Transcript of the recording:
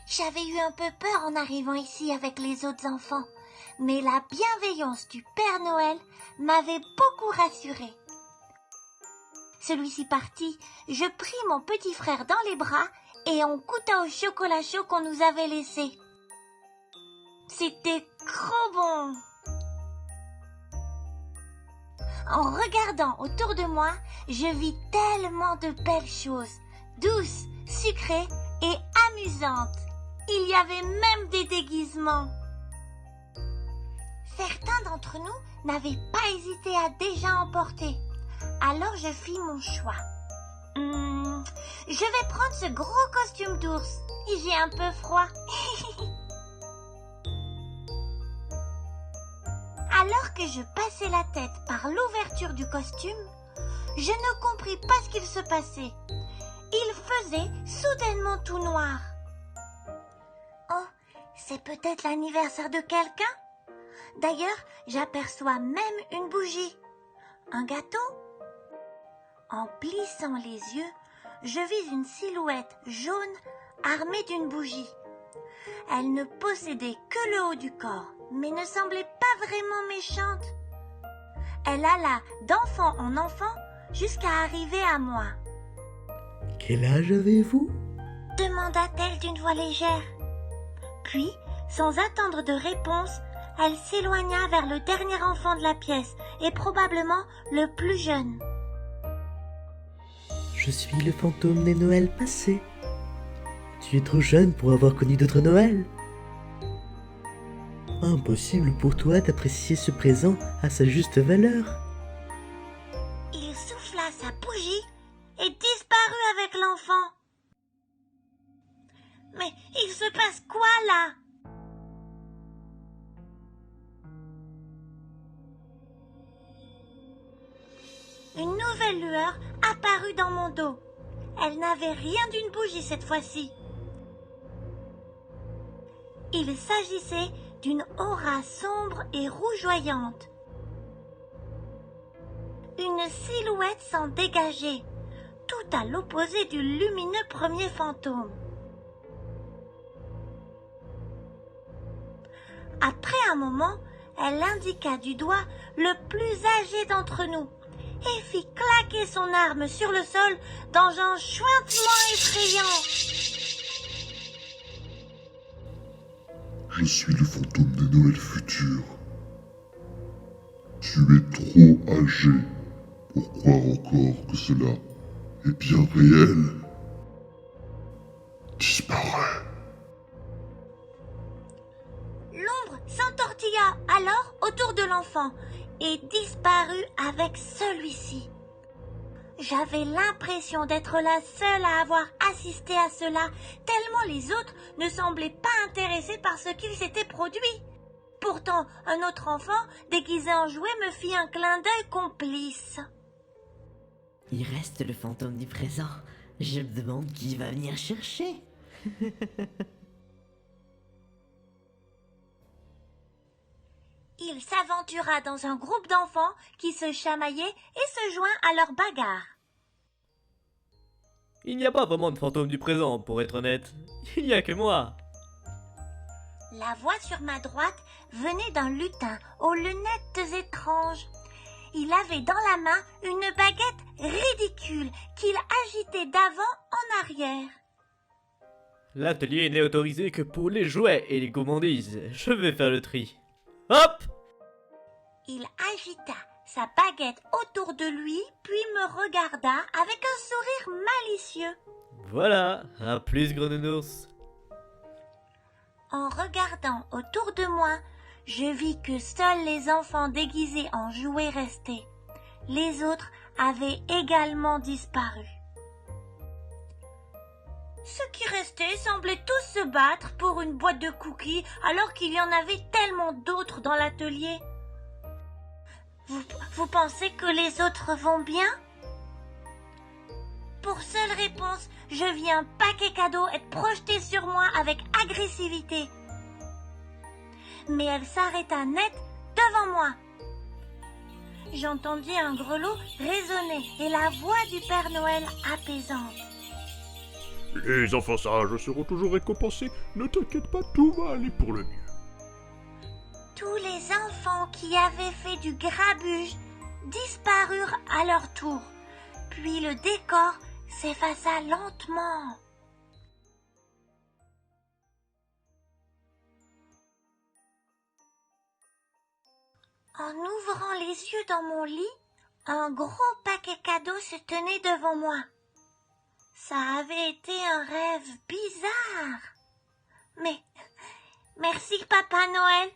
J'avais eu un peu peur en arrivant ici avec les autres enfants, mais la bienveillance du Père Noël m'avait beaucoup rassurée. Celui-ci parti, je pris mon petit frère dans les bras et on goûta au chocolat chaud qu'on nous avait laissé. C'était trop bon! En regardant autour de moi, je vis tellement de belles choses, douces, sucrées et amusantes. Il y avait même des déguisements. Certains d'entre nous n'avaient pas hésité à déjà emporter. Alors je fis mon choix. Je vais prendre ce gros costume d'ours. J'ai un peu froid. Alors que je passais la tête par l'ouverture du costume, je ne compris pas ce qu'il se passait. Il faisait soudainement tout noir. Oh, c'est peut-être l'anniversaire de quelqu'un? D'ailleurs, j'aperçois même une bougie. Un gâteau? En plissant les yeux, je vis une silhouette jaune armée d'une bougie. Elle ne possédait que le haut du corps, mais ne semblait pas vraiment méchante. Elle alla d'enfant en enfant jusqu'à arriver à moi. « Quel âge avez-vous » demanda-t-elle d'une voix légère. Puis, sans attendre de réponse, elle s'éloigna vers le dernier enfant de la pièce, et probablement le plus jeune. « Je suis le fantôme des Noëls passés. Tu es trop jeune pour avoir connu d'autres Noëls. Impossible pour toi d'apprécier ce présent à sa juste valeur. » Il souffla sa bougie et disparut avec l'enfant. Mais il se passe quoi là? Une nouvelle lueur apparut dans mon dos. Elle n'avait rien d'une bougie cette fois-ci. Il s'agissait d'une aura sombre et rougeoyante. Une silhouette s'en dégageait, tout à l'opposé du lumineux premier fantôme. Après un moment, elle indiqua du doigt le plus âgé d'entre nous et fit claquer son arme sur le sol dans un chuintement effrayant. Je suis le fantôme des Noëls futurs. Tu es trop âgé pour croire encore que cela est bien réel. Disparais. L'ombre s'entortilla alors autour de l'enfant et disparut avec celui-ci. J'avais l'impression d'être la seule à avoir assisté à cela, tellement les autres ne semblaient pas intéressés par ce qu'il s'était produit. Pourtant, un autre enfant, déguisé en jouet, me fit un clin d'œil complice. Il reste le fantôme du présent. Je me demande qui va venir chercher. Il s'aventura dans un groupe d'enfants qui se chamaillaient et se joint à leur bagarre. Il n'y a pas vraiment de fantôme du présent, pour être honnête. Il n'y a que moi. La voix sur ma droite venait d'un lutin aux lunettes étranges. Il avait dans la main une baguette ridicule qu'il agitait d'avant en arrière. L'atelier n'est autorisé que pour les jouets et les gourmandises. Je vais faire le tri. Hop! Il agita sa baguette autour de lui, puis me regarda avec un sourire malicieux. Voilà, à plus gros nounours. En regardant autour de moi, je vis que seuls les enfants déguisés en jouets restaient. Les autres avaient également disparu. Ceux qui restaient semblaient tous se battre pour une boîte de cookies alors qu'il y en avait tellement d'autres dans l'atelier. Vous pensez que les autres vont bien? Pour seule réponse, je vis un paquet cadeau être projeté sur moi avec agressivité. Mais elle s'arrêta net devant moi. J'entendis un grelot résonner et la voix du Père Noël apaisante. Les enfants sages seront toujours récompensés. Ne t'inquiète pas, tout va aller pour le mieux. Tous les enfants qui avaient fait du grabuge disparurent à leur tour, puis le décor s'effaça lentement. En ouvrant les yeux dans mon lit, un gros paquet cadeau se tenait devant moi. Ça avait été un rêve bizarre. Mais merci Papa Noël.